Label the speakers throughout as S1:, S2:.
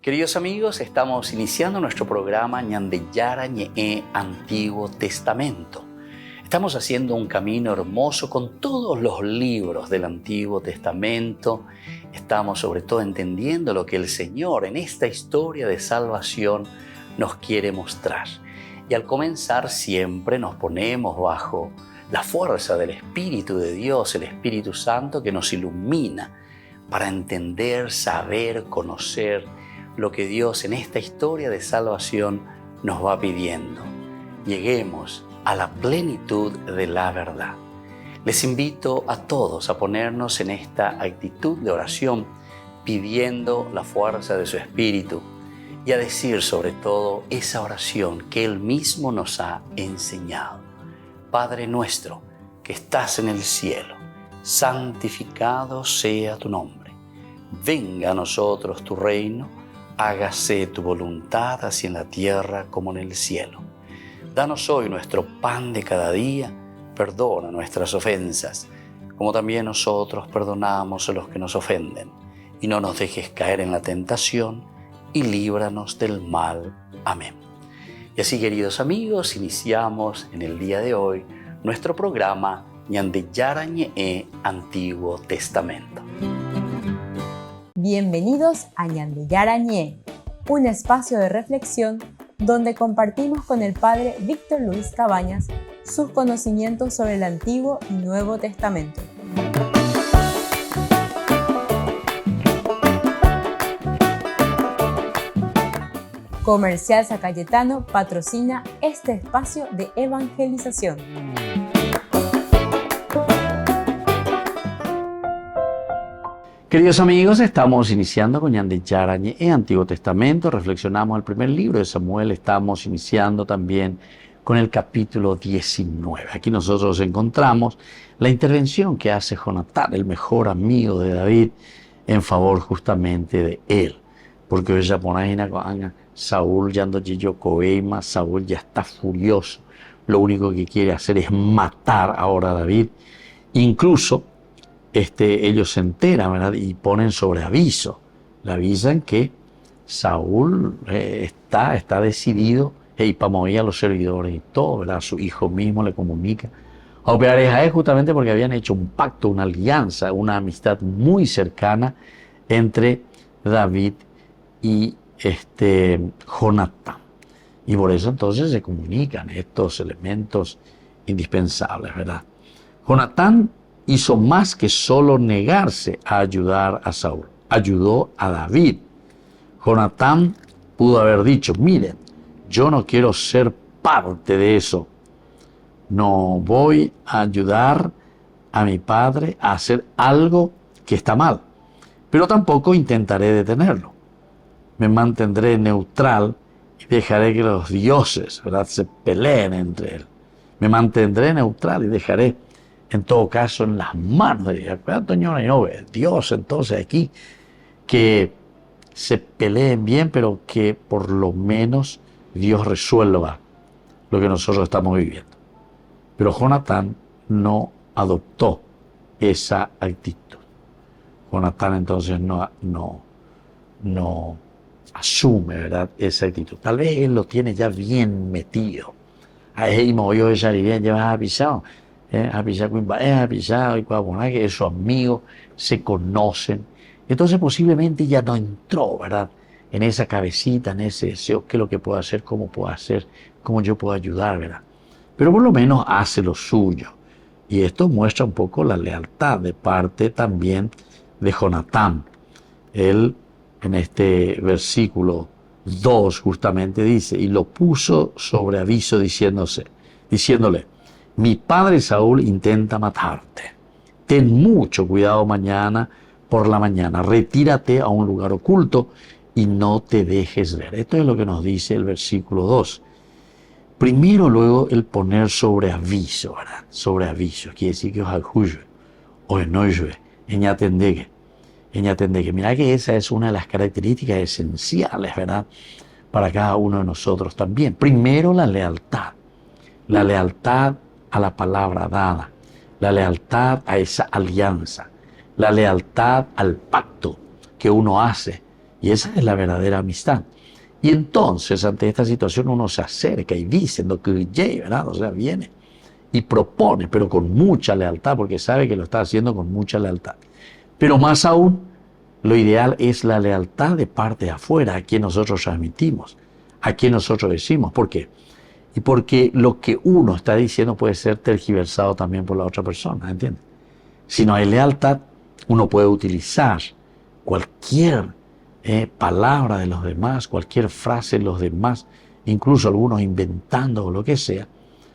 S1: Queridos amigos, estamos iniciando nuestro programa Ñandeyara Ñe'e Antiguo Testamento. Estamos haciendo un camino hermoso con todos los libros del Antiguo Testamento. Estamos sobre todo entendiendo lo que el Señor en esta historia de salvación nos quiere mostrar. Y al comenzar siempre nos ponemos bajo la fuerza del Espíritu de Dios, el Espíritu Santo que nos ilumina para entender, saber, conocer lo que Dios en esta historia de salvación nos va pidiendo. Lleguemos a la plenitud de la verdad. Les invito a todos a ponernos en esta actitud de oración, pidiendo la fuerza de su Espíritu y a decir sobre todo esa oración que Él mismo nos ha enseñado. Padre nuestro que estás en el cielo, santificado sea tu nombre. Venga a nosotros tu reino, hágase tu voluntad así en la tierra como en el cielo. Danos hoy nuestro pan de cada día, perdona nuestras ofensas, como también nosotros perdonamos a los que nos ofenden. Y no nos dejes caer en la tentación, y líbranos del mal. Amén. Y así, queridos amigos, iniciamos en el día de hoy nuestro programa Ñandeyara Ñe'e Antiguo Testamento.
S2: Bienvenidos a Ñandeyara Ñe'e, un espacio de reflexión donde compartimos con el Padre Víctor Luis Cabañas sus conocimientos sobre el Antiguo y Nuevo Testamento. Comercial San Cayetano patrocina este espacio de evangelización.
S1: Queridos amigos, estamos iniciando con Ñandeyara Ñe'e Antiguo Testamento. Reflexionamos el primer libro de Samuel. Estamos iniciando también con el capítulo 19. Aquí nosotros encontramos la intervención que hace Jonatán, el mejor amigo de David, en favor justamente de él. Porque hoy ya ponen a Saúl ya ando Coeima, Saúl ya está furioso. Lo único que quiere hacer es matar ahora a David. Incluso ellos se enteran, ¿verdad? Y ponen sobre aviso. Le avisan que Saúl está decidido y para mover a los servidores y todo, ¿verdad? Su hijo mismo le comunica a operar es justamente porque habían hecho un pacto, una alianza, una amistad muy cercana entre David y Jonatán. Y por eso entonces se comunican estos elementos indispensables, ¿verdad? Jonatán hizo más que solo negarse a ayudar a Saúl. Ayudó a David. Jonatán pudo haber dicho, miren, yo no quiero ser parte de eso. No voy a ayudar a mi padre a hacer algo que está mal. Pero tampoco intentaré detenerlo. Me mantendré neutral y dejaré que los dioses, ¿verdad?, se peleen entre él. Me mantendré neutral y dejaré, en todo caso, en las manos de Dios, entonces aquí, que se peleen bien, pero que por lo menos Dios resuelva lo que nosotros estamos viviendo. Pero Jonatán no adoptó esa actitud. Jonatán entonces no asume, ¿verdad?, esa actitud. Tal vez él lo tiene ya bien metido. Ahí movió esa idea, ya ha pisado. Que es su amigo, se conocen. Entonces posiblemente ya no entró, ¿verdad?, en esa cabecita, en ese deseo, qué es lo que puedo hacer, cómo yo puedo ayudar, ¿verdad? Pero por lo menos hace lo suyo. Y esto muestra un poco la lealtad de parte también de Jonatán. Él, en este versículo 2 justamente dice, y lo puso sobre aviso diciéndole, mi padre Saúl intenta matarte. Ten mucho cuidado mañana por la mañana. Retírate a un lugar oculto y no te dejes ver. Esto es lo que nos dice el versículo 2. Primero, luego, el poner sobre aviso, ¿verdad? Sobre aviso. Quiere decir que mira que esa es una de las características esenciales, ¿verdad?, para cada uno de nosotros también. Primero, la lealtad a la palabra dada, la lealtad a esa alianza, la lealtad al pacto que uno hace Y esa es la verdadera amistad. Y entonces, ante esta situación, uno se acerca y dice, lo que ¿verdad? O sea, viene y propone, pero con mucha lealtad, porque sabe que lo está haciendo con mucha lealtad. Pero más aún, lo ideal es la lealtad de parte de afuera, a quien nosotros transmitimos, a quien nosotros decimos. ¿Por qué? Y porque lo que uno está diciendo puede ser tergiversado también por la otra persona, ¿entiendes? Si no hay lealtad, uno puede utilizar cualquier palabra de los demás, cualquier frase de los demás, incluso algunos inventando o lo que sea,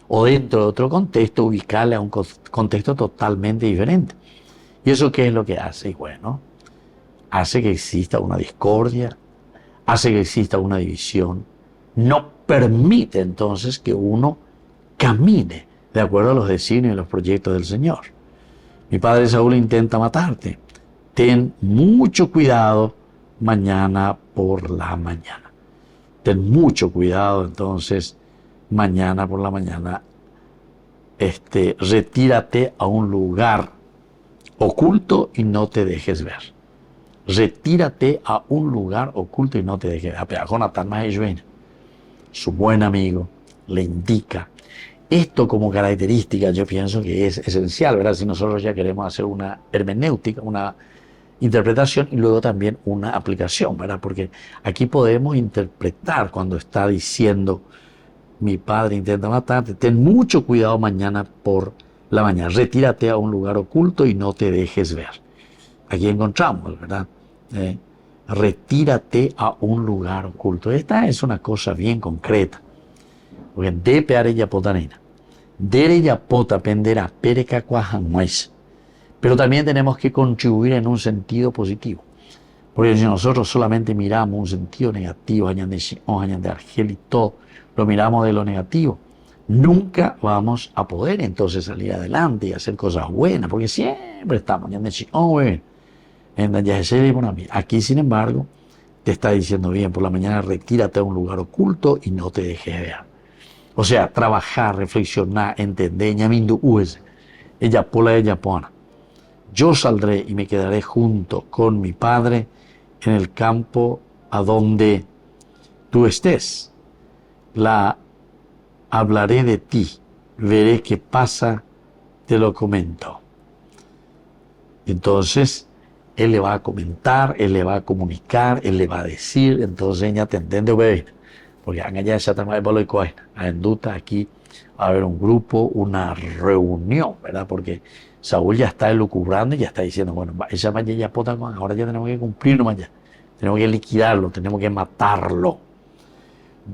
S1: o dentro de otro contexto, ubicarle a un contexto totalmente diferente. ¿Y eso qué es lo que hace? Y bueno, hace que exista una discordia, hace que exista una división, no permite entonces que uno camine de acuerdo a los designios y los proyectos del Señor. Mi padre Saúl intenta matarte. Ten mucho cuidado mañana por la mañana. Ten mucho cuidado entonces mañana por la mañana. Retírate a un lugar oculto y no te dejes ver. Retírate a un lugar oculto y no te dejes ver. A Jonathan Mahesh, su buen amigo, le indica. Esto como característica yo pienso que es esencial, ¿verdad? Si nosotros ya queremos hacer una hermenéutica, una interpretación y luego también una aplicación, ¿verdad? Porque aquí podemos interpretar cuando está diciendo mi padre intenta matarte, ten mucho cuidado mañana por la mañana, retírate a un lugar oculto y no te dejes ver. Aquí encontramos, ¿verdad? Retírate a un lugar oculto. Esta es una cosa bien concreta. Porque de peare ya potanena, dere ya pota pendera, pereca cuajan mues. Pero también tenemos que contribuir en un sentido positivo. Porque si nosotros solamente miramos un sentido negativo, añan de Shion, añan de Argel y todo, lo miramos de lo negativo, nunca vamos a poder entonces salir adelante y hacer cosas buenas, porque siempre estamos, añan de Shion, aquí, sin embargo, te está diciendo bien, por la mañana retírate a un lugar oculto y no te dejes ver. O sea, trabajar, reflexionar, entender, ñamindu ues, ella pola, ella pona. Yo saldré y me quedaré junto con mi padre en el campo a donde tú estés. La hablaré de ti, veré qué pasa, te lo comento. Entonces, él le va a comentar, él le va a comunicar, él le va a decir, entonces ella te entiende, obedece. Porque ya se está aquí va a haber un grupo, una reunión, ¿verdad? Porque Saúl ya está elucubrando y ya está diciendo, bueno, esa mañana ya pota, ahora ya tenemos que cumplirlo mañana, tenemos que liquidarlo, tenemos que matarlo.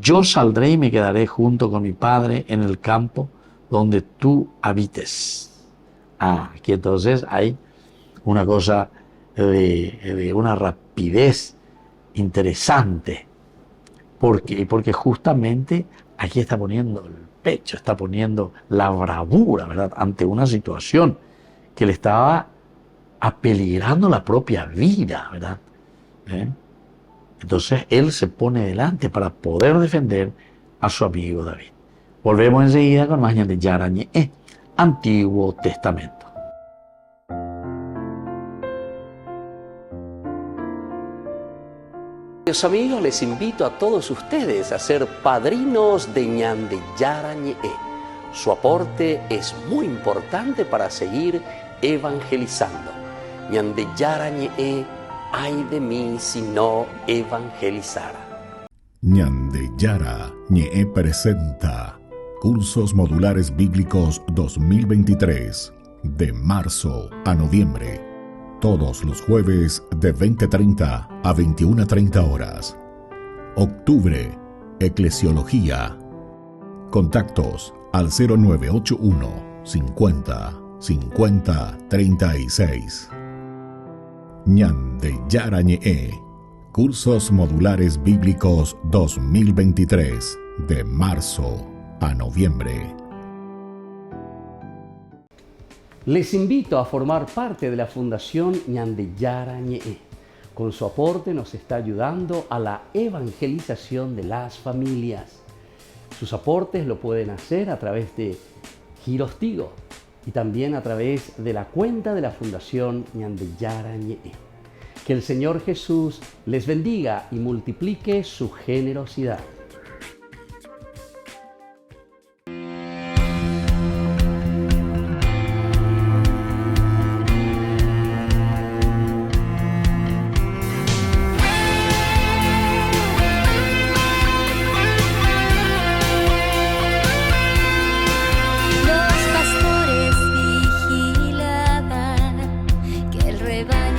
S1: Yo saldré y me quedaré junto con mi padre en el campo donde tú habites. Aquí entonces hay una cosa de una rapidez interesante. ¿Por qué? Porque justamente aquí está poniendo el pecho, está poniendo la bravura, ¿verdad? Ante una situación que le estaba apeligrando la propia vida, ¿verdad? Entonces él se pone delante para poder defender a su amigo David. Volvemos enseguida con más de Yarañe, Antiguo Testamento.
S3: Queridos amigos, les invito a todos ustedes a ser padrinos de Ñande Yarañe. Su aporte es muy importante para seguir evangelizando. Ñande Yarañe, ay de mí si no evangelizara.
S4: Ñande Yarañe presenta Cursos Modulares Bíblicos 2023, de marzo a noviembre. Todos los jueves de 20:30 a 21:30 horas. Octubre, Eclesiología. Contactos al 0981 50 50 36. Ñande Yarañe, Cursos Modulares Bíblicos 2023, de marzo a noviembre.
S3: Les invito a formar parte de la Fundación Ñande Yarañe. Con su aporte nos está ayudando a la evangelización de las familias. Sus aportes lo pueden hacer a través de Giros Tigo y también a través de la cuenta de la Fundación Ñande Yarañe. Que el Señor Jesús les bendiga y multiplique su generosidad.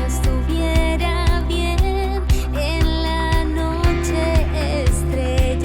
S5: Estuviera bien en la noche estrella.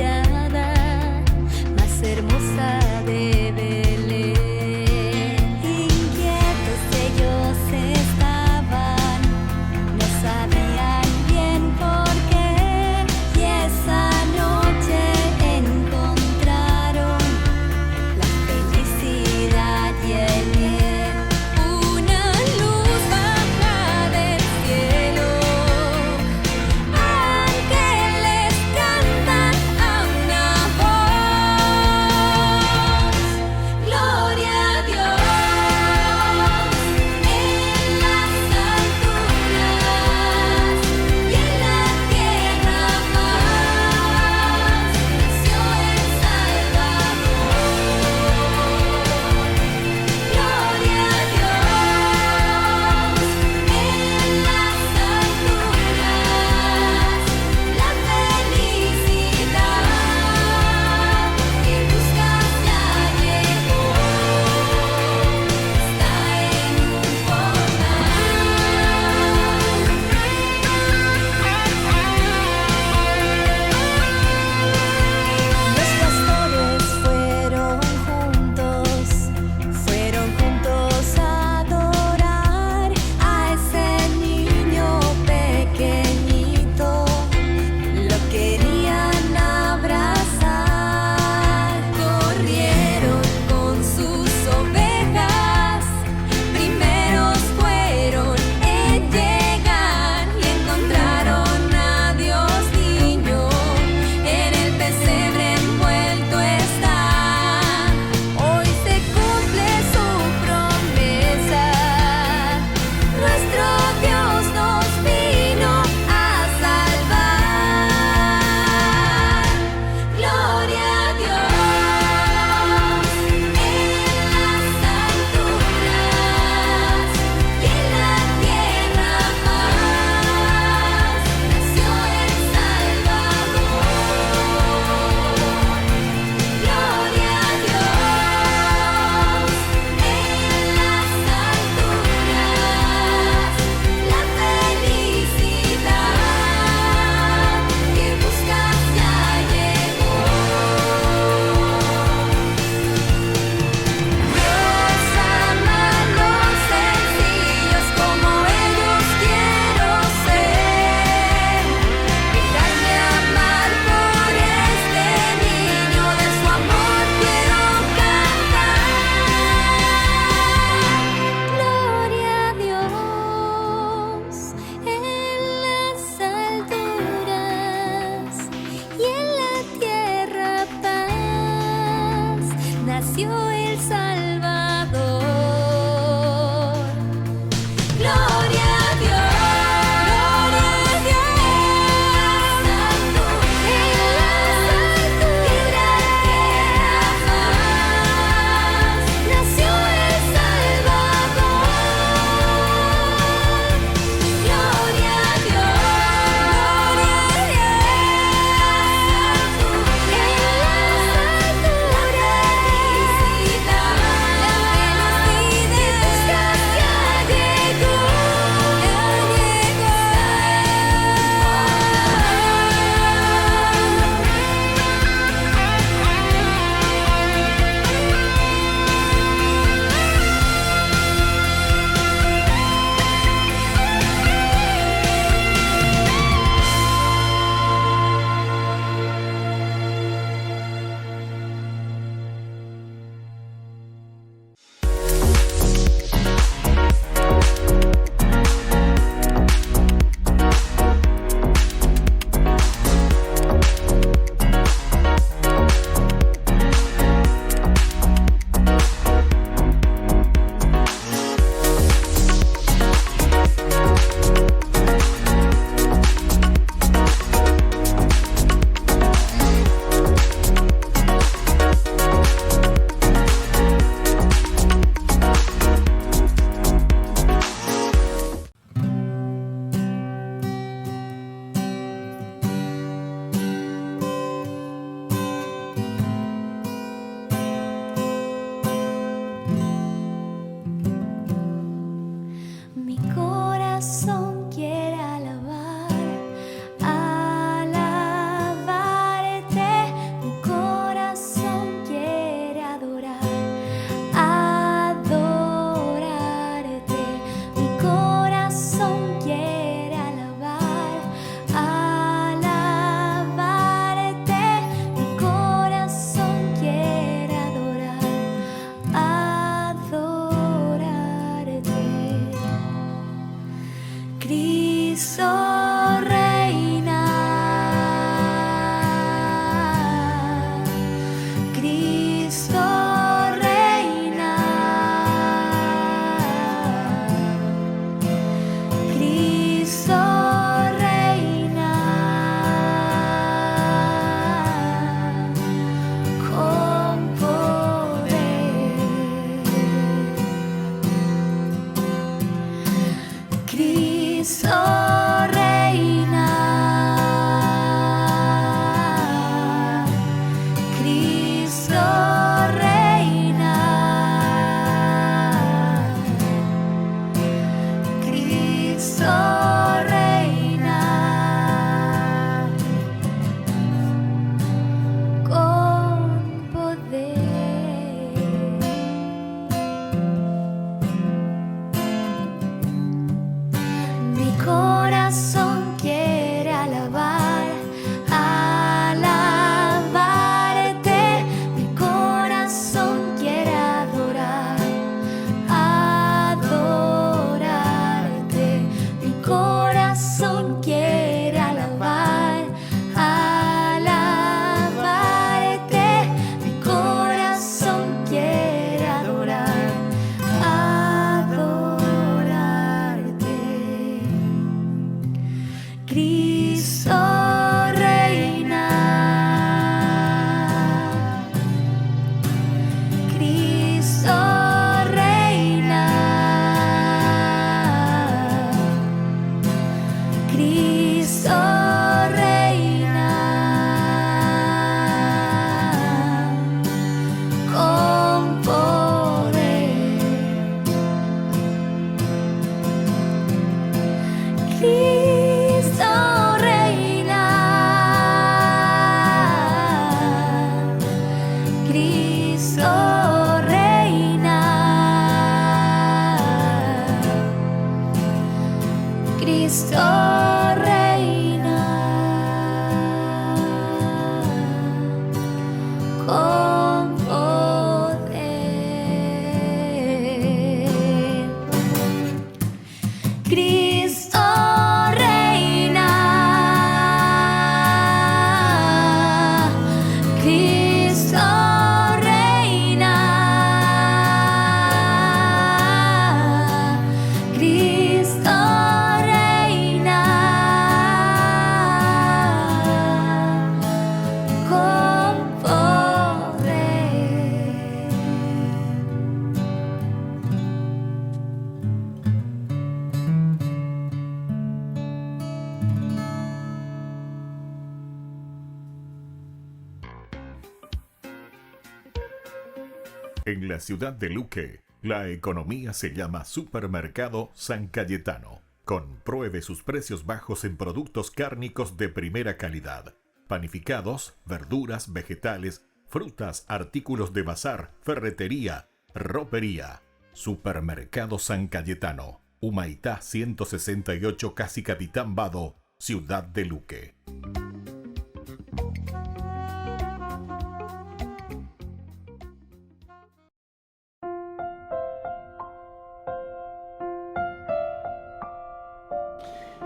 S4: En la ciudad de Luque, la economía se llama Supermercado San Cayetano. Compruebe sus precios bajos en productos cárnicos de primera calidad. Panificados, verduras, vegetales, frutas, artículos de bazar, ferretería, ropería. Supermercado San Cayetano, Humaitá 168, Casi Capitán Vado, ciudad de Luque.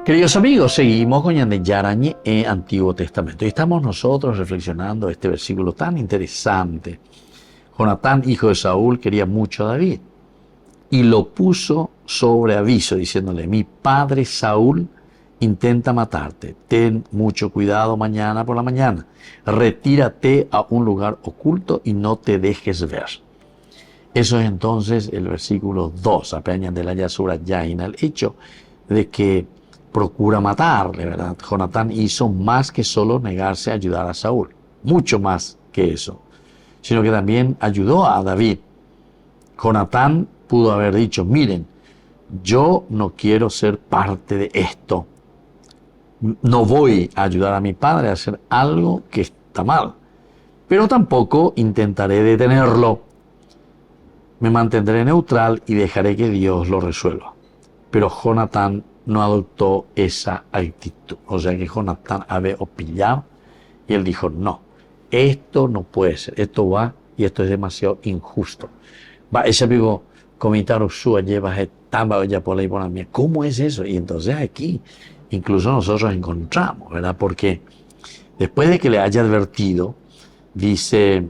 S1: Queridos amigos, seguimos con Ñande Yarañe en Antiguo Testamento y estamos nosotros reflexionando este versículo tan interesante. Jonatán, hijo de Saúl, quería mucho a David y lo puso sobre aviso diciéndole: mi padre Saúl intenta matarte, ten mucho cuidado mañana por la mañana, retírate a un lugar oculto y no te dejes ver. Eso es entonces el versículo 2, apenas de la Yasura Yaina, el hecho de que procura matarle, ¿verdad? Jonatán hizo más que solo negarse a ayudar a Saúl, mucho más que eso, sino que también ayudó a David. Jonatán pudo haber dicho: miren, yo no quiero ser parte de esto, no voy a ayudar a mi padre a hacer algo que está mal, pero tampoco intentaré detenerlo, me mantendré neutral y dejaré que Dios lo resuelva. Pero Jonatán no adoptó esa actitud. O sea que Jonatán había opillado y él dijo: no, esto no puede ser, esto va y esto es demasiado injusto. Va, ese amigo comentar sua lleva tamba ya por la mía. ¿Cómo es eso? Y entonces aquí incluso nosotros encontramos, ¿verdad? Porque después de que le haya advertido, dice: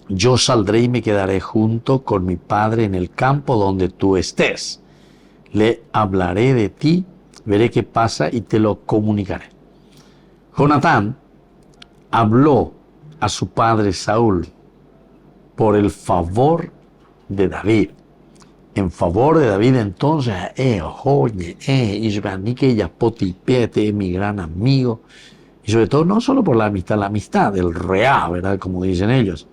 S1: yo saldré y me quedaré junto con mi padre en el campo donde tú estés. Le hablaré de ti, veré qué pasa y te lo comunicaré. Jonatán habló a su padre Saúl por el favor de David. En favor de David, entonces, mi gran amigo. Y sobre todo, no solo por la amistad del reá, ¿verdad? Como dicen ellos.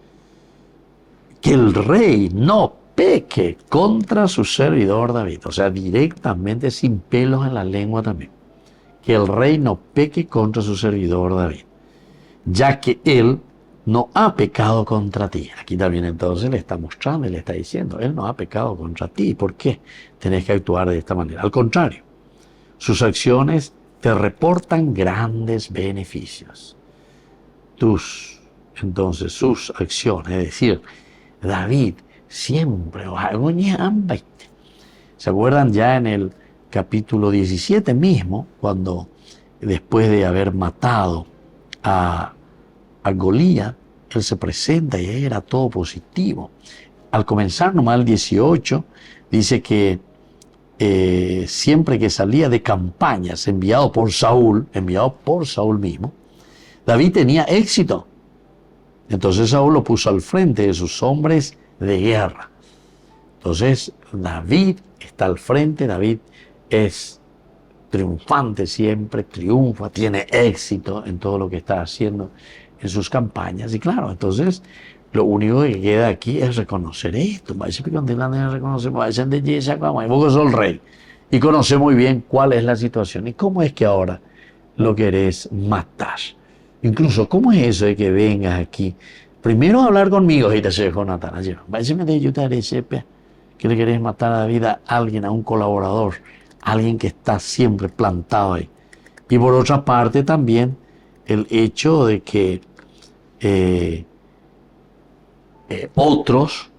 S1: Que el rey no peque contra su servidor David, o sea, directamente, sin pelos en la lengua también. Que el rey no peque contra su servidor David, ya que él no ha pecado contra ti. Aquí también entonces le está mostrando y le está diciendo: él no ha pecado contra ti. ¿Por qué tenés que actuar de esta manera? Al contrario, sus acciones te reportan grandes beneficios. Entonces, sus acciones, es decir, David siempre, ¿se acuerdan ya en el capítulo 17 mismo, cuando después de haber matado a Goliat, él se presenta y ahí era todo positivo? Al comenzar nomás el 18, dice que siempre que salía de campañas enviado por Saúl mismo, David tenía éxito. Entonces Saúl lo puso al frente de sus hombres de guerra. Entonces David está al frente, David es triunfante siempre, triunfa, tiene éxito en todo lo que está haciendo en sus campañas. Y claro, entonces lo único que queda aquí es reconocer esto. Vos sos el rey y conoce muy bien cuál es la situación y cómo es que ahora lo querés matar. Incluso, ¿cómo es eso de que vengas aquí? Primero a hablar conmigo, y te soy Jonatán. Que le querés matar a David a alguien, a un colaborador, alguien que está siempre plantado ahí. Y por otra parte también el hecho de que otros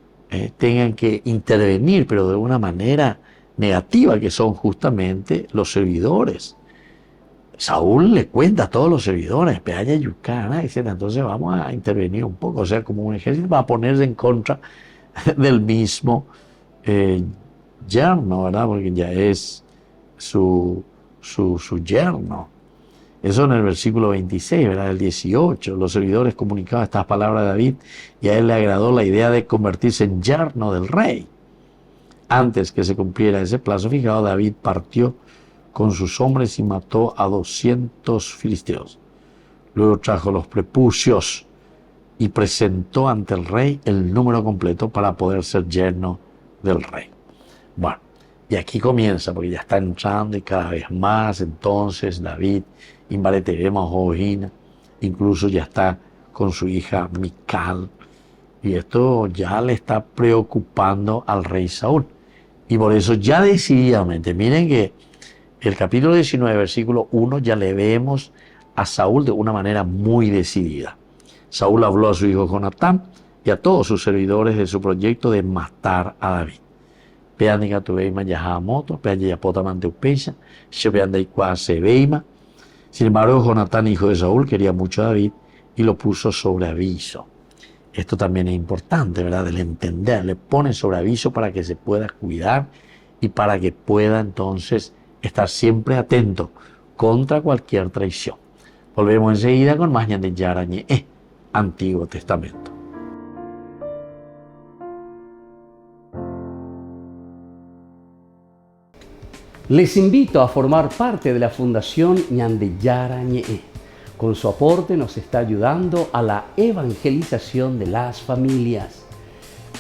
S1: tengan que intervenir, pero de una manera negativa, que son justamente los servidores. Saúl le cuenta a todos los servidores: entonces vamos a intervenir un poco, o sea, como un ejército va a ponerse en contra del mismo yerno, ¿verdad? Porque ya es su yerno. Eso en el versículo 26, ¿verdad? El 18, los servidores comunicaban estas palabras a David y a él le agradó la idea de convertirse en yerno del rey. Antes que se cumpliera ese plazo fijado, David partió con sus hombres y mató a 200 filisteos. Luego trajo los prepucios y presentó ante el rey el número completo para poder ser yerno del rey. Bueno, y aquí comienza, porque ya está entrando y cada vez más, entonces David, Imbareterema Ojina, incluso ya está con su hija Mical, y esto ya le está preocupando al rey Saúl. Y por eso ya decididamente, miren que el capítulo 19, versículo 1, ya le vemos a Saúl de una manera muy decidida. Saúl habló a su hijo Jonatán y a todos sus servidores de su proyecto de matar a David. Peánica tuveima yahamoto, peánica manteupecha, shepeandaikua seveima. Sin embargo, Jonatán, hijo de Saúl, quería mucho a David y lo puso sobre aviso. Esto también es importante, ¿verdad? El entender, le pone sobre aviso para que se pueda cuidar y para que pueda entonces estar siempre atento contra cualquier traición. Volvemos enseguida con más Ñande Yarañe, Antiguo Testamento.
S3: Les invito a formar parte de la Fundación Ñande Yarañe. Con su aporte nos está ayudando a la evangelización de las familias.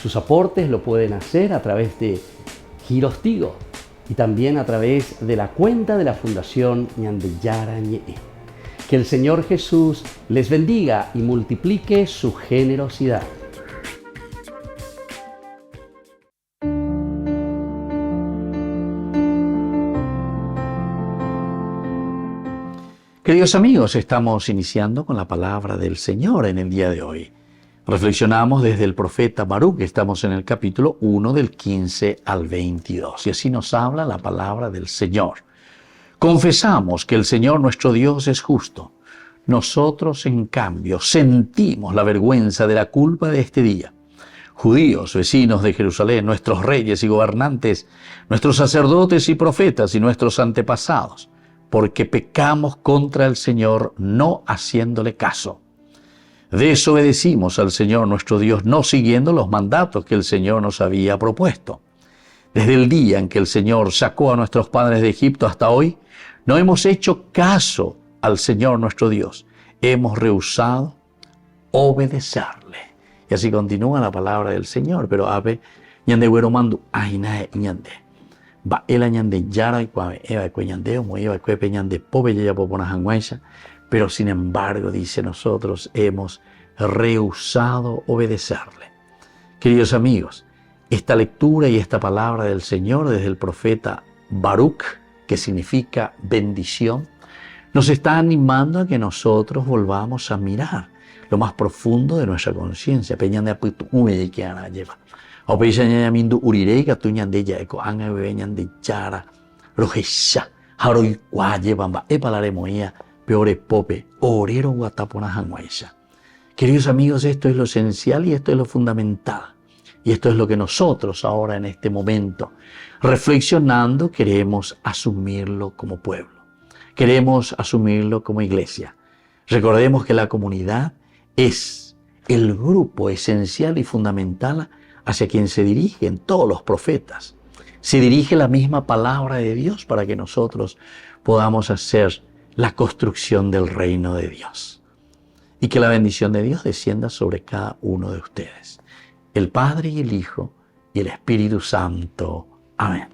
S3: Sus aportes lo pueden hacer a través de Giros Tigo y también a través de la cuenta de la Fundación Ñande Yarañe. Que el Señor Jesús les bendiga y multiplique su generosidad.
S1: Queridos amigos, estamos iniciando con la palabra del Señor en el día de hoy. Reflexionamos desde el profeta Baruc, estamos en el capítulo 1 del 15 al 22, y así nos habla la palabra del Señor. Confesamos que el Señor nuestro Dios es justo. Nosotros, en cambio, sentimos la vergüenza de la culpa de este día. Judíos, vecinos de Jerusalén, nuestros reyes y gobernantes, nuestros sacerdotes y profetas y nuestros antepasados, porque pecamos contra el Señor no haciéndole caso. Desobedecimos al Señor nuestro Dios no siguiendo los mandatos que el Señor nos había propuesto. Desde el día en que el Señor sacó a nuestros padres de Egipto hasta hoy, no hemos hecho caso al Señor nuestro Dios. Hemos rehusado obedecerle. Y así continúa la palabra del Señor. Pero ave ñande güero mandu ainae ñande. Va el ñande yara y cuave eva cue ñandeo mo eva cue peñande pobe ya popona janguaisha. Pero sin embargo, dice, nosotros hemos rehusado obedecerle. Queridos amigos, esta lectura y esta palabra del Señor desde el profeta Baruc, que significa bendición, nos está animando a que nosotros volvamos a mirar lo más profundo de nuestra conciencia. Peñan de apitu ume que ana lleva. O peñan ya mindu urirei que tuñan de ya eco anga beñan de chara rojesha haroi kwa llevan e palare moía peore pope orero guatapona janguaisha. Queridos amigos, esto es lo esencial y esto es lo fundamental. Y esto es lo que nosotros ahora en este momento, reflexionando, queremos asumirlo como pueblo. Queremos asumirlo como iglesia. Recordemos que la comunidad es el grupo esencial y fundamental hacia quien se dirigen todos los profetas. Se dirige la misma palabra de Dios para que nosotros podamos hacer la construcción del reino de Dios. Y que la bendición de Dios descienda sobre cada uno de ustedes. El Padre y el Hijo y el Espíritu Santo. Amén.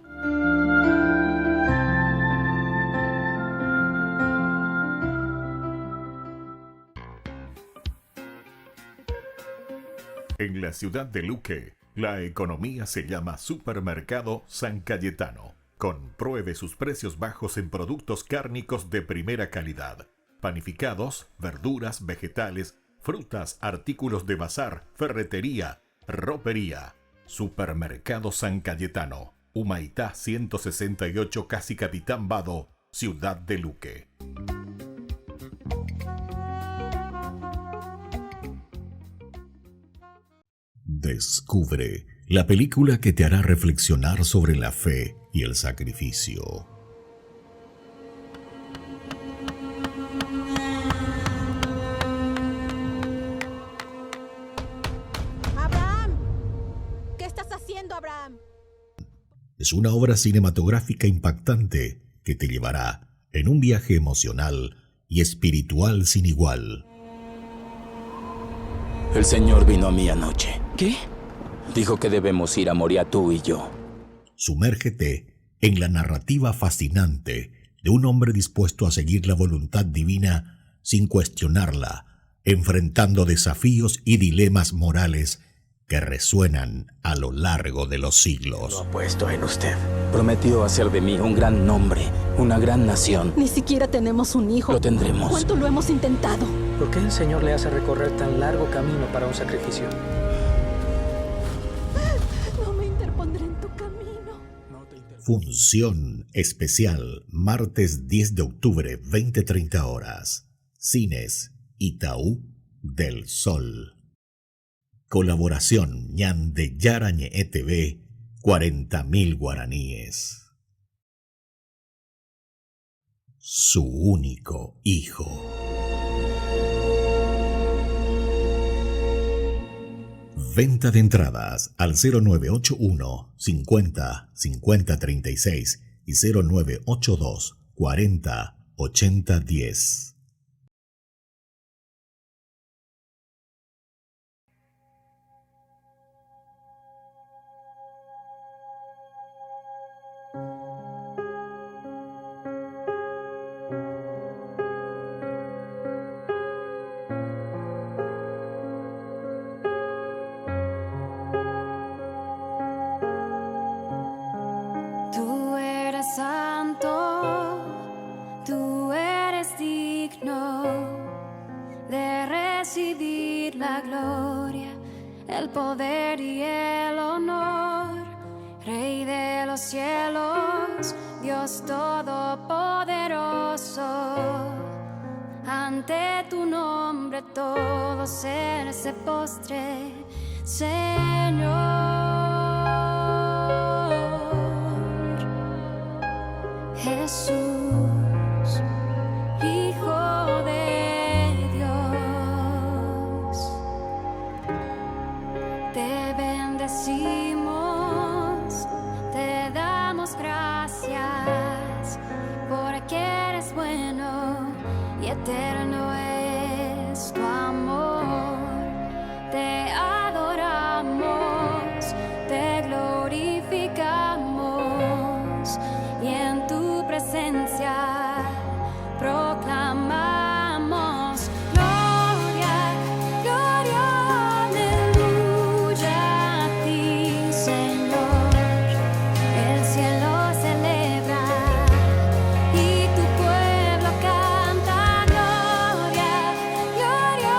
S4: En la ciudad de Luque, la economía se llama Supermercado San Cayetano. Compruebe sus precios bajos en productos cárnicos de primera calidad. Panificados, verduras, vegetales, frutas, artículos de bazar, ferretería, ropería. Supermercado San Cayetano. Humaitá 168, Casi Capitán Vado, Ciudad de Luque. Descubre la película que te hará reflexionar sobre la fe y el sacrificio.
S5: ¡Abraham! ¿Qué estás haciendo, Abraham?
S4: Es una obra cinematográfica impactante que te llevará en un viaje emocional y espiritual sin igual.
S6: El Señor vino a mí anoche. ¿Qué? Dijo que debemos ir a Moria tú y yo.
S4: Sumérgete en la narrativa fascinante de un hombre dispuesto a seguir la voluntad divina sin cuestionarla, enfrentando desafíos y dilemas morales que resuenan a lo largo de los siglos.
S6: Lo apuesto en usted. Prometió hacer de mí un gran nombre, una gran nación.
S5: Ni siquiera tenemos un hijo.
S6: Lo tendremos.
S5: ¿Cuánto lo hemos intentado?
S7: ¿Por qué el Señor le hace recorrer tan largo camino para un sacrificio?
S5: No me interpondré en tu camino.
S4: Función especial, martes 10 de octubre, 20:30 horas. Cines Itaú del Sol. Colaboración Ñande Yarañe TV, 40.000 guaraníes. Su único hijo. Venta de entradas al 0981 50 50 36 y 0982 40 80 10.
S8: Tú eres santo, tú eres digno de recibir la gloria, el poder y el honor, Rey de los cielos, Dios todopoderoso. Ante tu nombre todo ser se postre, Señor. Jesús, Hijo de Dios, te bendecimos, te damos gracias, porque eres bueno y eterno es tu amor. Te adoramos, te glorificamos y en tu presencia proclamamos gloria, gloria, aleluya a ti, Señor. El cielo celebra y tu pueblo canta gloria, gloria,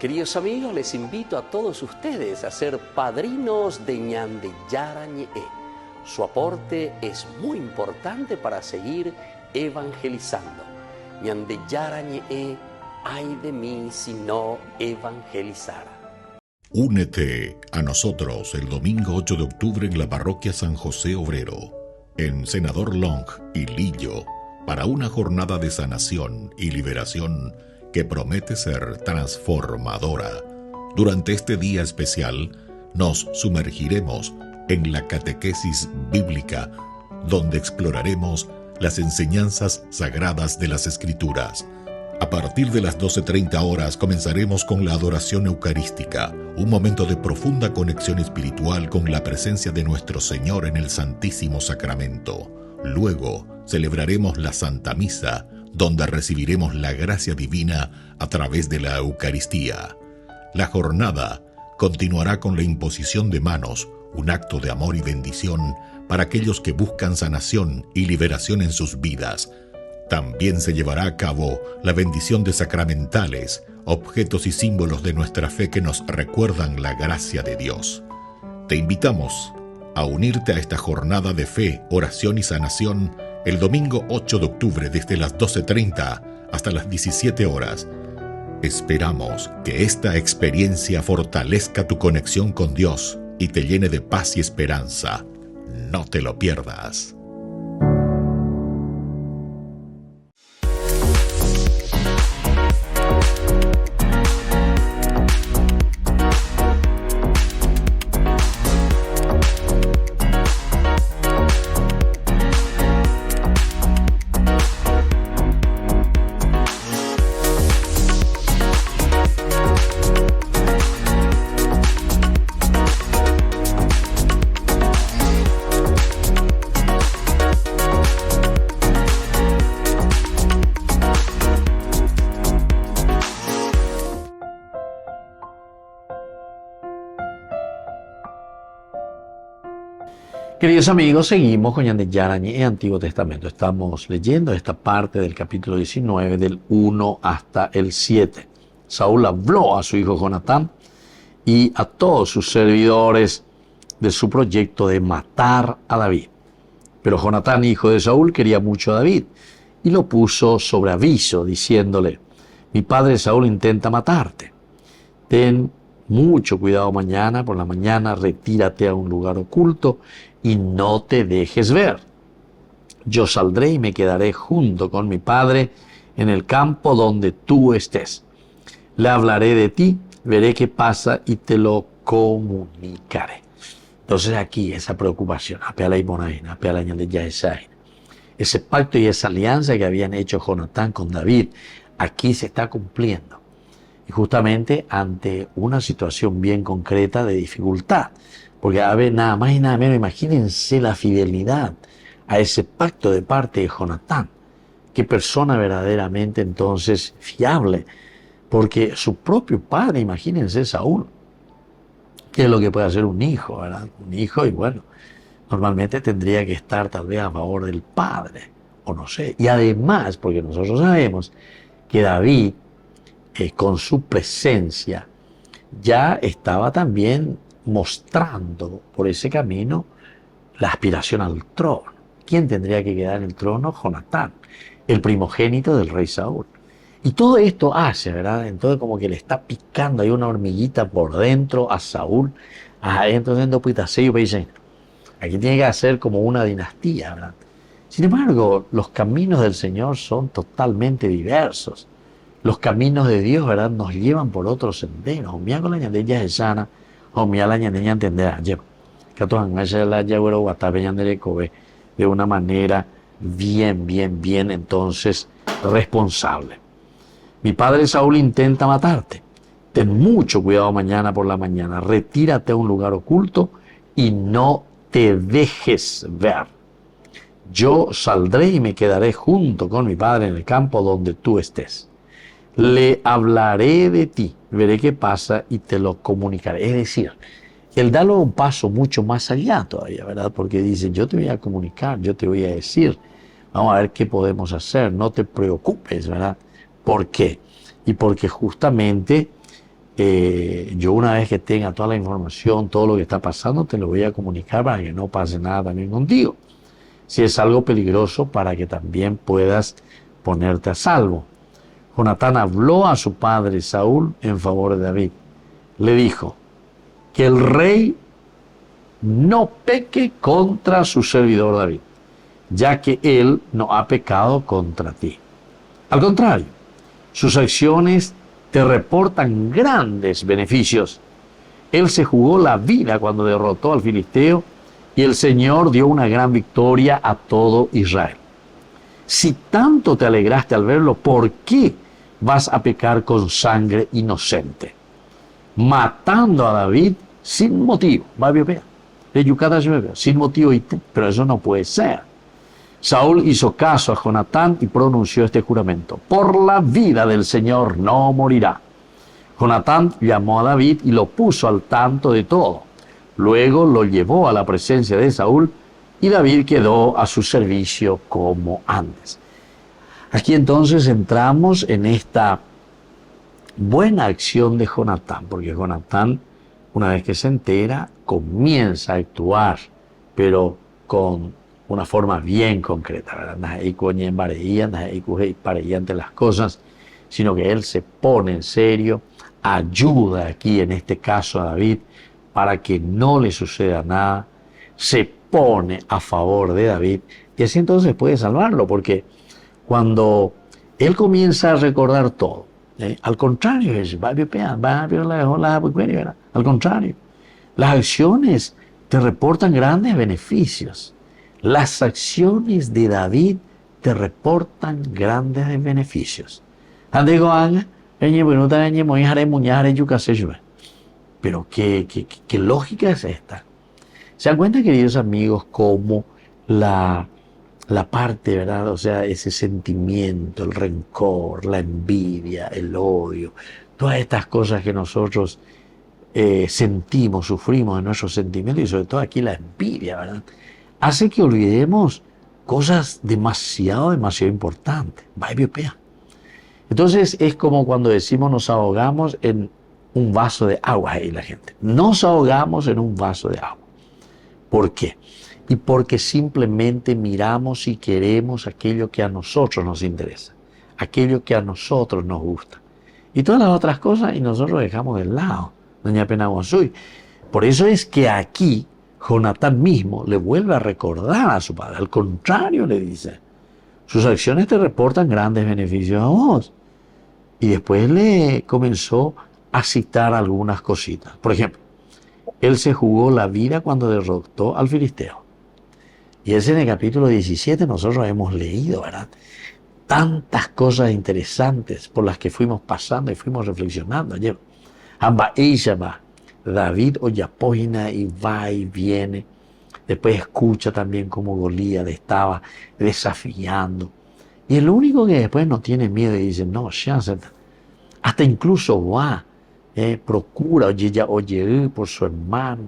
S3: Queridos amigos, les invito a todos ustedes a ser padrinos de Ñande Yarañe. Su aporte es muy importante para seguir evangelizando. Ñande Yarañe, ay de mí si no evangelizara.
S4: Únete a nosotros el domingo 8 de octubre en la parroquia San José Obrero, en Senador Long y Lillo, para una jornada de sanación y liberación que promete ser transformadora. Durante este día especial, nos sumergiremos en la catequesis bíblica, donde exploraremos las enseñanzas sagradas de las Escrituras. A partir de las 12:30 horas comenzaremos con la adoración eucarística, un momento de profunda conexión espiritual con la presencia de nuestro Señor en el Santísimo Sacramento. Luego celebraremos la Santa Misa, donde recibiremos la gracia divina a través de la Eucaristía. La jornada continuará con la imposición de manos, un acto de amor y bendición para aquellos que buscan sanación y liberación en sus vidas. También se llevará a cabo la bendición de sacramentales, objetos y símbolos de nuestra fe que nos recuerdan la gracia de Dios. Te invitamos a unirte a esta jornada de fe, oración y sanación el domingo 8 de octubre desde las 12:30 hasta las 17 horas. Esperamos que esta experiencia fortalezca tu conexión con Dios y te llene de paz y esperanza. No te lo pierdas.
S1: Queridos amigos, seguimos con Ñande Yarañe en Antiguo Testamento. Estamos leyendo esta parte del capítulo 19, del 1 hasta el 7. Saúl habló a su hijo Jonatán y a todos sus servidores de su proyecto de matar a David. Pero Jonatán, hijo de Saúl, quería mucho a David y lo puso sobre aviso, diciéndole: mi padre Saúl intenta matarte. Ten mucho cuidado mañana, por la mañana retírate a un lugar oculto y no te dejes ver. Yo saldré y me quedaré junto con mi padre en el campo donde tú estés. Le hablaré de ti, veré qué pasa y te lo comunicaré. Entonces aquí esa preocupación, ese pacto y esa alianza que habían hecho Jonatán con David, aquí se está cumpliendo. Y justamente ante una situación bien concreta de dificultad. Porque a ver, nada más y nada menos, imagínense la fidelidad a ese pacto de parte de Jonatán. Qué persona verdaderamente entonces fiable. Porque su propio padre, imagínense Saúl, qué es lo que puede hacer un hijo, ¿verdad? Un hijo, y bueno, normalmente tendría que estar tal vez a favor del padre, o no sé. Y además, porque nosotros sabemos que David, con su presencia, ya estaba también mostrando por ese camino la aspiración al trono. ¿Quién tendría que quedar en el trono? Jonatán, el primogénito del rey Saúl. Y todo esto hace, ¿verdad? Entonces como que le está picando ahí una hormiguita por dentro a Saúl. Entonces dicen, aquí tiene que hacer como una dinastía, ¿verdad? Sin embargo, los caminos del Señor son totalmente diversos. Los caminos de Dios, ¿verdad?, nos llevan por otros senderos. De una manera bien, entonces, responsable. Mi padre Saúl intenta matarte. Ten mucho cuidado mañana por la mañana. Retírate a un lugar oculto y no te dejes ver. Yo saldré y me quedaré junto con mi padre en el campo donde tú estés. Le hablaré de ti, veré qué pasa y te lo comunicaré. Es decir, él da un paso mucho más allá todavía, ¿verdad? Porque dice, yo te voy a comunicar, yo te voy a decir, vamos a ver qué podemos hacer, no te preocupes, ¿verdad? ¿Por qué? Y porque justamente yo una vez que tenga toda la información, todo lo que está pasando, te lo voy a comunicar para que no pase nada también contigo. Si es algo peligroso, para que también puedas ponerte a salvo. Jonatán habló a su padre Saúl en favor de David. Le dijo que el rey no peque contra su servidor David, ya que él no ha pecado contra ti. Al contrario, sus acciones te reportan grandes beneficios. Él se jugó la vida cuando derrotó al filisteo y el Señor dio una gran victoria a todo Israel. Si tanto te alegraste al verlo, ¿por qué vas a pecar con sangre inocente? Matando a David sin motivo. Sin motivo, pero eso no puede ser. Saúl hizo caso a Jonatán y pronunció este juramento: por la vida del Señor no morirá. Jonatán llamó a David y lo puso al tanto de todo. Luego lo llevó a la presencia de Saúl y David quedó a su servicio como antes. Aquí entonces entramos en esta buena acción de Jonatán, porque Jonatán, una vez que se entera, comienza a actuar, pero con una forma bien concreta, ¿verdad? No es ante las cosas, sino que él se pone en serio, ayuda aquí en este caso a David para que no le suceda nada, se pone a favor de David y así entonces puede salvarlo, porque cuando él comienza a recordar todo, al contrario, al contrario, las acciones te reportan grandes beneficios. Las acciones de David te reportan grandes beneficios. Pero ¿qué lógica es esta? ¿Se dan cuenta, queridos amigos, cómo la parte, ¿verdad? O sea, ese sentimiento, el rencor, la envidia, el odio, todas estas cosas que nosotros sentimos, sufrimos en nuestros sentimientos, y sobre todo aquí la envidia, ¿verdad?, hace que olvidemos cosas demasiado importantes. Entonces es como cuando decimos nos ahogamos en un vaso de agua, ahí la gente. Nos ahogamos en un vaso de agua. ¿Por qué? Y porque simplemente miramos y queremos aquello que a nosotros nos interesa, aquello que a nosotros nos gusta. Y todas las otras cosas, y nosotros dejamos de lado. Doña Penaguazú. Por eso es que aquí Jonatán mismo le vuelve a recordar a su padre. Al contrario, le dice: sus acciones te reportan grandes beneficios a vos. Y después le comenzó a citar algunas cositas. Por ejemplo, él se jugó la vida cuando derrotó al filisteo. Y ese en el capítulo 17 nosotros hemos leído, ¿verdad?, tantas cosas interesantes por las que fuimos pasando y fuimos reflexionando ayer. David oyapógina y va y viene. Después escucha también cómo Golías estaba desafiando. Y el único que después no tiene miedo y dice: no, hasta incluso va, procura, oye por su hermano,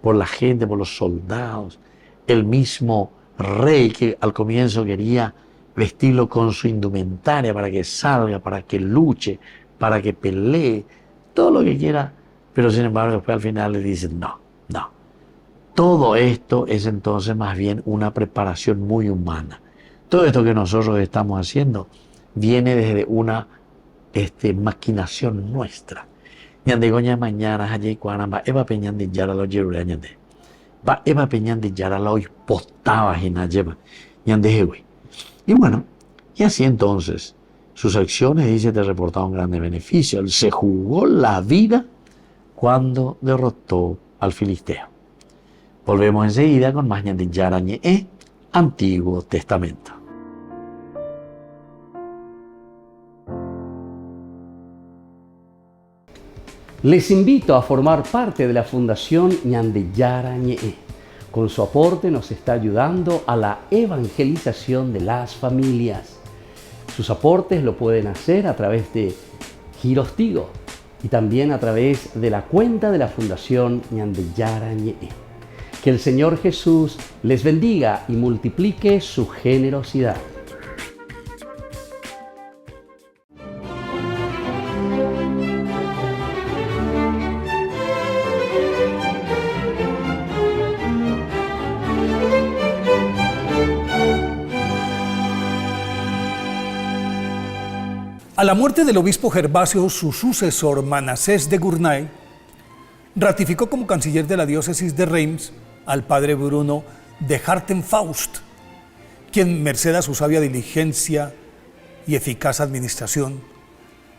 S1: por la gente, por los soldados. El mismo rey que al comienzo quería vestirlo con su indumentaria para que salga, para que luche, para que pelee, todo lo que quiera. Pero sin embargo después al final le dicen: no. Todo esto es entonces más bien una preparación muy humana. Todo esto que nosotros estamos haciendo viene desde una maquinación nuestra. Mañana eva peñan de yara lo yerureñande. Va eva peñan de yara lo postaba lleva. Y bueno, y así entonces sus acciones, dice, te reportaron grandes beneficios. Él se jugó la vida cuando derrotó al filisteo. Volvemos enseguida con más Ñande Yarañe, Antiguo Testamento.
S3: Les invito a formar parte de la Fundación Ñande Yarañe. Con su aporte nos está ayudando a la evangelización de las familias. Sus aportes lo pueden hacer a través de Giros Tigo y también a través de la cuenta de la Fundación Ñande Yarañe. Que el Señor Jesús les bendiga y multiplique su generosidad.
S9: A la muerte del obispo Gervasio, su sucesor, Manasés de Gournay, ratificó como canciller de la diócesis de Reims al padre Bruno de Hartenfaust, quien, merced a su sabia diligencia y eficaz administración,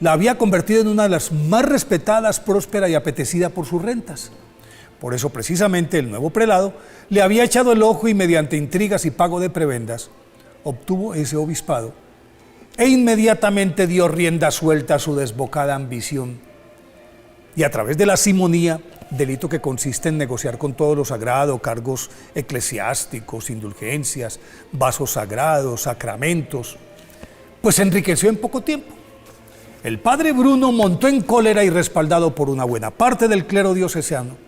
S9: la había convertido en una de las más respetadas, próspera y apetecida por sus rentas. Por eso, precisamente, el nuevo prelado le había echado el ojo y, mediante intrigas y pago de prebendas, obtuvo ese obispado e inmediatamente dio rienda suelta a su desbocada ambición. Y a través de la simonía, delito que consiste en negociar con todo lo sagrado, cargos eclesiásticos, indulgencias, vasos sagrados, sacramentos, pues se enriqueció en poco tiempo. El padre Bruno montó en cólera y, respaldado por una buena parte del clero diocesano,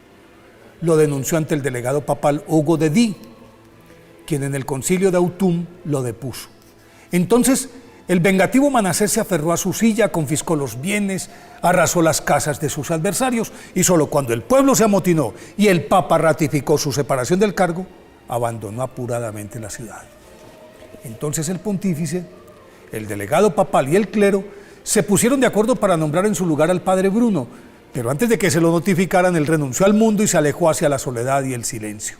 S9: lo denunció ante el delegado papal Hugo de Die, quien en el concilio de Autun lo depuso. Entonces, el vengativo Manasés se aferró a su silla, confiscó los bienes, arrasó las casas de sus adversarios y solo cuando el pueblo se amotinó y el papa ratificó su separación del cargo, abandonó apuradamente la ciudad. Entonces el pontífice, el delegado papal y el clero se pusieron de acuerdo para nombrar en su lugar al padre Bruno, pero antes de que se lo notificaran, él renunció al mundo y se alejó hacia la soledad y el silencio.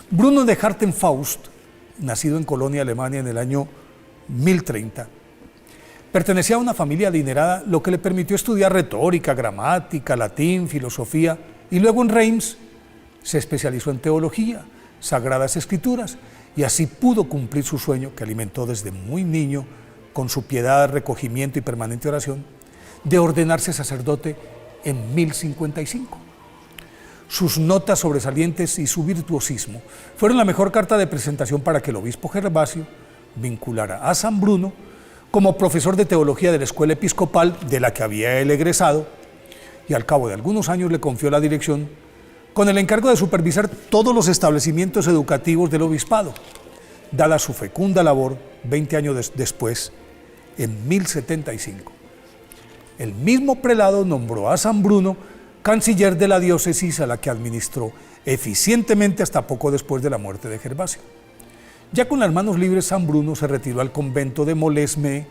S9: Bruno de Hartenfaust, nacido en Colonia, Alemania, en el año 1030, pertenecía a una familia adinerada, lo que le permitió estudiar retórica, gramática, latín, filosofía, y luego en Reims se especializó en teología, sagradas escrituras, y así pudo cumplir su sueño, que alimentó desde muy niño con su piedad, recogimiento y permanente oración, de ordenarse sacerdote en 1055. Sus notas sobresalientes y su virtuosismo fueron la mejor carta de presentación para que el obispo Gervasio vinculara a San Bruno como profesor de teología de la escuela episcopal de la que había él egresado, y al cabo de algunos años le confió la dirección con el encargo de supervisar todos los establecimientos educativos del obispado, dada su fecunda labor 20 años después, en 1075. El mismo prelado nombró a San Bruno canciller de la diócesis, a la que administró eficientemente hasta poco después de la muerte de Gervasio. Ya con las manos libres, San Bruno se retiró al convento de Molesme,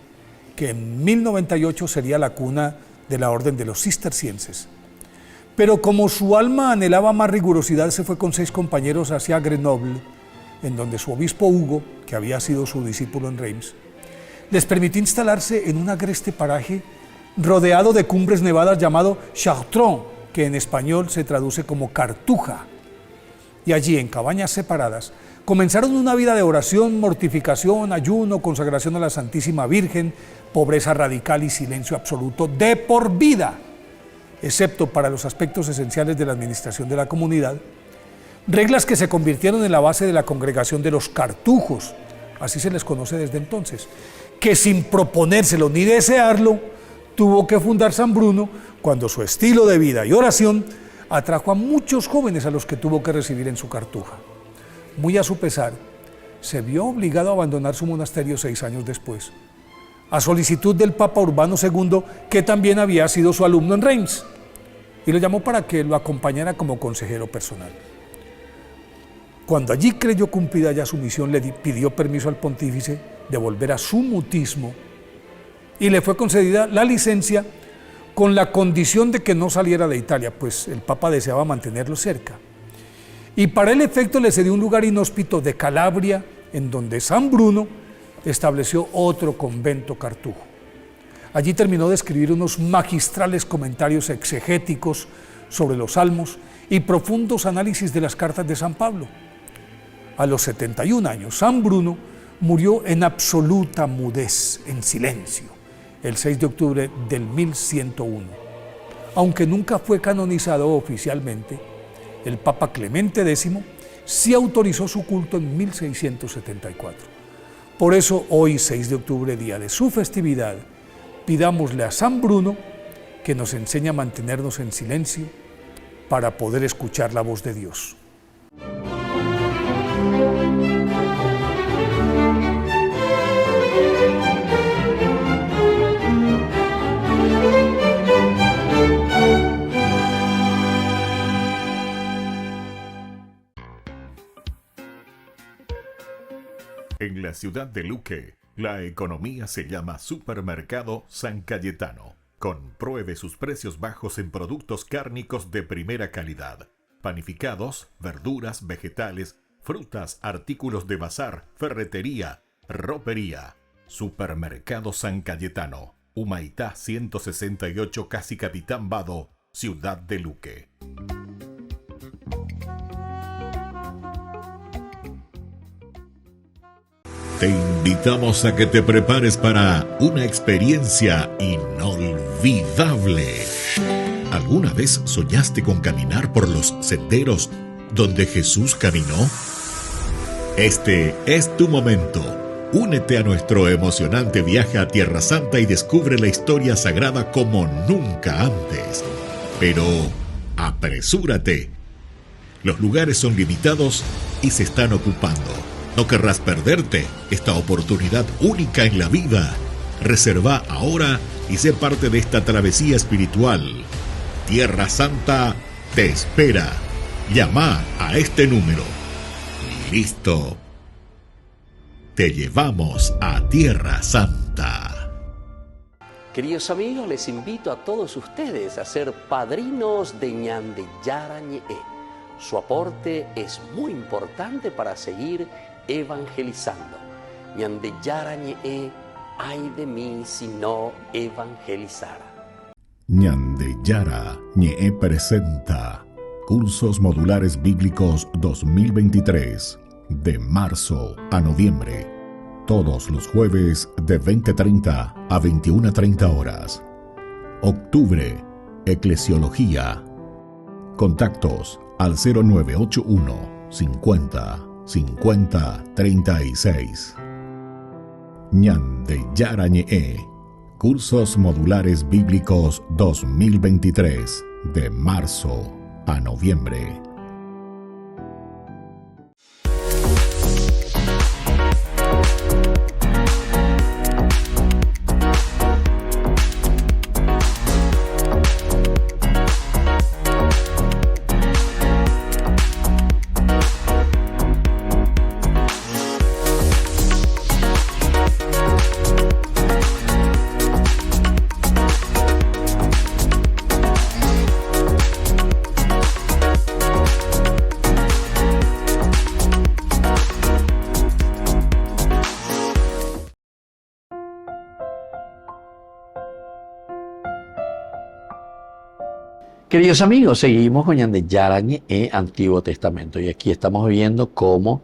S9: que en 1098 sería la cuna de la orden de los cistercienses. Pero como su alma anhelaba más rigurosidad, se fue con 6 compañeros hacia Grenoble, en donde su obispo Hugo, que había sido su discípulo en Reims, les permitió instalarse en un agreste paraje rodeado de cumbres nevadas llamado Chartrons, que en español se traduce como Cartuja. Y allí, en cabañas separadas, comenzaron una vida de oración, mortificación, ayuno, consagración a la Santísima Virgen, pobreza radical y silencio absoluto de por vida, excepto para los aspectos esenciales de la administración de la comunidad, reglas que se convirtieron en la base de la congregación de los cartujos, así se les conoce desde entonces, que sin proponérselo ni desearlo, tuvo que fundar San Bruno cuando su estilo de vida y oración atrajo a muchos jóvenes a los que tuvo que recibir en su cartuja. Muy a su pesar, se vio obligado a abandonar su monasterio 6 años después, a solicitud del Papa Urbano II, que también había sido su alumno en Reims, y lo llamó para que lo acompañara como consejero personal. Cuando allí creyó cumplida ya su misión, le pidió permiso al pontífice de volver a su mutismo, y le fue concedida la licencia con la condición de que no saliera de Italia, pues el Papa deseaba mantenerlo cerca. Y para el efecto le cedió un lugar inhóspito de Calabria, en donde San Bruno estableció otro convento cartujo. Allí terminó de escribir unos magistrales comentarios exegéticos sobre los salmos y profundos análisis de las cartas de San Pablo. A los 71 años, San Bruno murió en absoluta mudez, en silencio, el 6 de octubre del 1101. Aunque nunca fue canonizado oficialmente, el Papa Clemente X sí autorizó su culto en 1674. Por eso hoy, 6 de octubre, día de su festividad, pidámosle a San Bruno que nos enseñe a mantenernos en silencio para poder escuchar la voz de Dios.
S4: En la ciudad de Luque, La economía se llama Supermercado San Cayetano. Compruebe sus precios bajos en productos cárnicos de primera calidad. Panificados, verduras, vegetales, frutas, artículos de bazar, ferretería, ropería. Supermercado San Cayetano. Humaitá 168, Casi Capitán Vado, Ciudad de Luque. Te invitamos a que te prepares para una experiencia inolvidable. ¿Alguna vez soñaste con caminar por los senderos donde Jesús caminó? Este es tu momento. Únete a nuestro emocionante viaje a Tierra Santa y descubre la historia sagrada como nunca antes. Pero apresúrate. Los lugares son limitados y se están ocupando. No querrás perderte esta oportunidad única en la vida. Reserva ahora y sé parte de esta travesía espiritual. Tierra Santa te espera. Llama a este número. Listo. Te llevamos a Tierra Santa.
S3: Queridos amigos, les invito a todos ustedes a ser padrinos de Ñande Yarañe. Su aporte es muy importante para seguir evangelizando. Ñande Yarañe, ay de mí si no evangelizara.
S4: Ñande Yarañe presenta Cursos Modulares Bíblicos 2023, de marzo a noviembre. Todos los jueves de 20:30 a 21:30 horas. Octubre, Eclesiología. Contactos al 0981 50 50 36. Ñande Yarañe, Cursos Modulares Bíblicos 2023, de marzo a noviembre.
S1: Queridos amigos, seguimos con Ñande Yarañe Antiguo Testamento y aquí estamos viendo cómo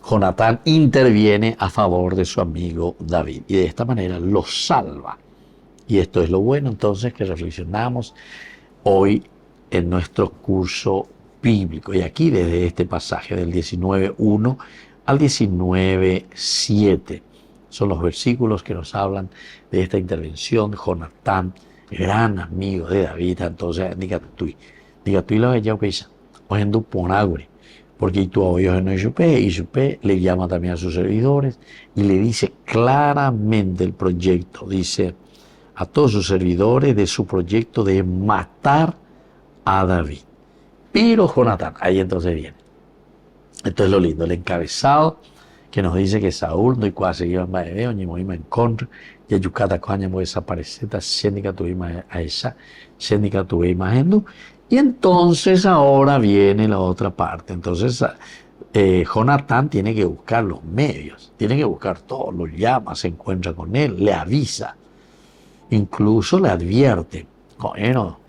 S1: Jonatán interviene a favor de su amigo David y de esta manera lo salva. Y esto es lo bueno entonces que reflexionamos hoy en nuestro curso bíblico. Y aquí desde este pasaje del 19:1 al 19:7 son los versículos que nos hablan de esta intervención. Jonatán, gran amigo de David, entonces diga tú lo que ya piensa o en tu ponagre porque tú oyes no y supe le llama también a sus servidores y le dice claramente el proyecto, dice a todos sus servidores de su proyecto de matar a David. Pero Jonatán, ahí entonces viene. Esto es lo lindo, el encabezado que nos dice que Saúl no hay cuál seguir más de veo ni moima en contra y a yucata coña puede desaparecer sénica tu imagen a esa sénica tu imagen y entonces ahora viene la otra parte. Entonces Jonatán tiene que buscar los medios, tiene que buscar todo, lo llama, se encuentra con él, le avisa, incluso le advierte, bueno,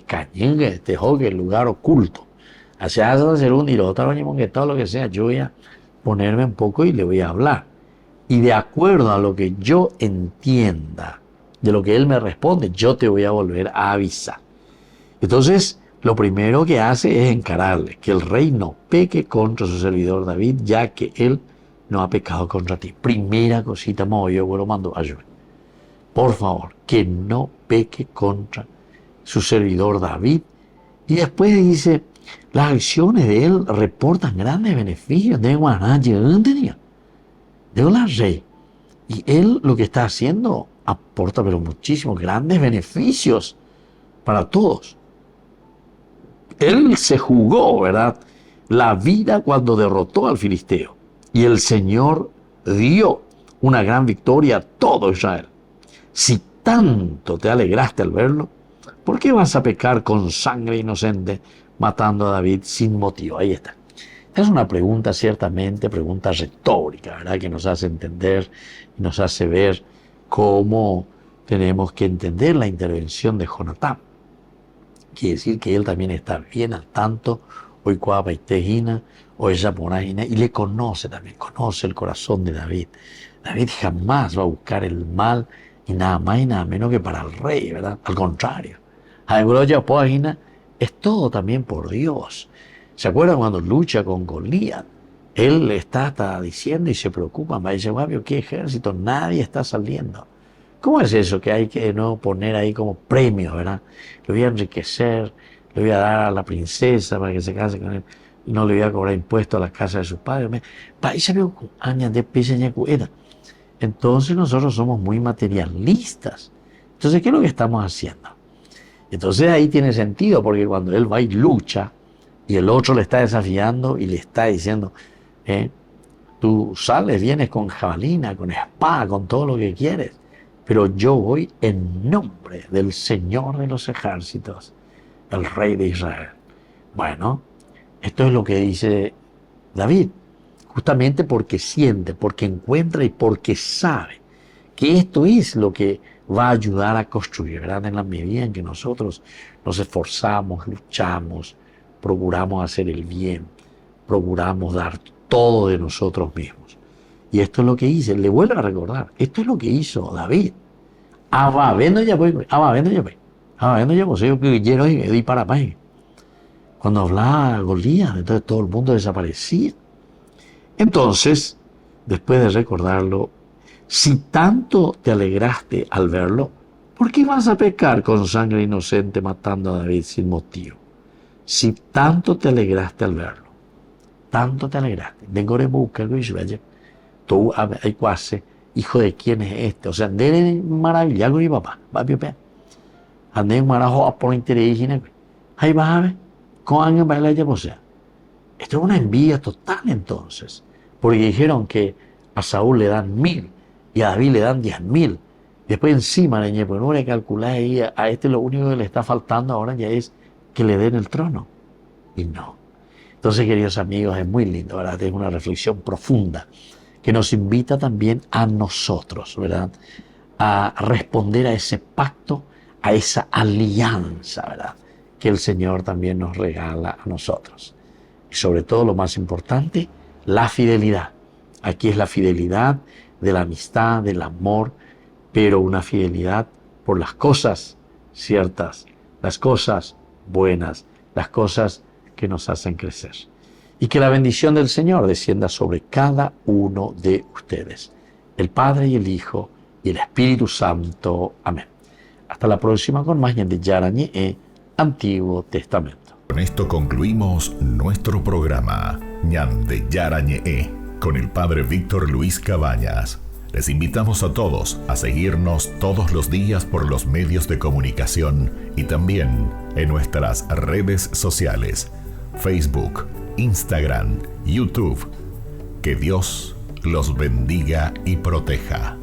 S1: cañengue, este jogue, el lugar oculto, hacia hacer un y lo otro que todo lo que sea, yo voy a ponerme un poco y le voy a hablar. Y de acuerdo a lo que yo entienda, de lo que él me responde, yo te voy a volver a avisar. Entonces, lo primero que hace es encararle, que el rey no peque contra su servidor David, ya que él no ha pecado contra ti. Primera cosita, yo lo mando a ayudar. Por favor, que no peque contra su servidor David. Y después dice, las acciones de él reportan grandes beneficios de Guanache, de la rey. Y él lo que está haciendo aporta pero muchísimos grandes beneficios para todos. Él se jugó, ¿verdad?, la vida cuando derrotó al filisteo. Y el Señor dio una gran victoria a todo Israel. Si tanto te alegraste al verlo, ¿por qué vas a pecar con sangre inocente matando a David sin motivo? Ahí está. Es una pregunta, ciertamente, pregunta retórica, ¿verdad? Que nos hace entender y nos hace ver cómo tenemos que entender la intervención de Jonatán. Quiere decir que él también está bien al tanto, hoy cuapa y tejina, o ella morágina, y le conoce también, conoce el corazón de David. David jamás va a buscar el mal y nada más y nada menos que para el rey, ¿verdad? Al contrario. Es todo también por Dios. ¿Se acuerdan cuando lucha con Goliat? Él está diciendo y se preocupa, me dice, guapio, ¿qué ejército? Nadie está saliendo. ¿Cómo es eso que hay que no poner ahí como premio, verdad? Le voy a enriquecer, le voy a dar a la princesa para que se case con él, y no le voy a cobrar impuestos a la casa de sus padres. Entonces nosotros somos muy materialistas. Entonces, ¿qué es lo que estamos haciendo? Entonces ahí tiene sentido, porque cuando él va y lucha, y el otro le está desafiando y le está diciendo, tú sales, vienes con jabalina, con espada, con todo lo que quieres, pero yo voy en nombre del Señor de los ejércitos, el Rey de Israel. Bueno, esto es lo que dice David, justamente porque siente, porque encuentra y porque sabe que esto es lo que va a ayudar a construir, ¿verdad? En la medida en que nosotros nos esforzamos, luchamos, procuramos hacer el bien, procuramos dar todo de nosotros mismos. Y esto es lo que hice, le vuelvo a recordar, esto es lo que hizo David. Cuando hablaba Goliat, entonces todo el mundo desaparecía. Entonces, después de recordarlo, si tanto te alegraste al verlo, ¿por qué vas a pecar con sangre inocente matando a David sin motivo? Si tanto te alegraste al verlo, tanto te alegraste. Dengore busca que yo vaya. Tú hay cuase, hijo de quién es este. O sea, andé maravilla con mi papá. Va a pe. Andé marajo por interés y ahí va a ver. Con alguien va a la o sea. Esto es una envidia total entonces. Porque dijeron que a Saúl le dan 1000 y a David le dan 10.000. Después encima, pues no le calculáis ahí, a este lo único que le está faltando ahora ya es que le den el trono. Y no. Entonces, queridos amigos, es muy lindo, ¿verdad? Es una reflexión profunda que nos invita también a nosotros, ¿verdad? A responder a ese pacto, a esa alianza, ¿verdad? Que el Señor también nos regala a nosotros. Y sobre todo, lo más importante, la fidelidad. Aquí es la fidelidad de la amistad, del amor, pero una fidelidad por las cosas ciertas, las cosas buenas, las cosas que nos hacen crecer. Y que la bendición del Señor descienda sobre cada uno de ustedes, el Padre y el Hijo y el Espíritu Santo. Amén. Hasta la próxima con más Ñande Yarañe, Antiguo Testamento.
S4: Con esto concluimos nuestro programa Ñande Yarañe con el Padre Víctor Luis Cabañas. Les invitamos a todos a seguirnos todos los días por los medios de comunicación y también en nuestras redes sociales, Facebook, Instagram, YouTube. Que Dios los bendiga y proteja.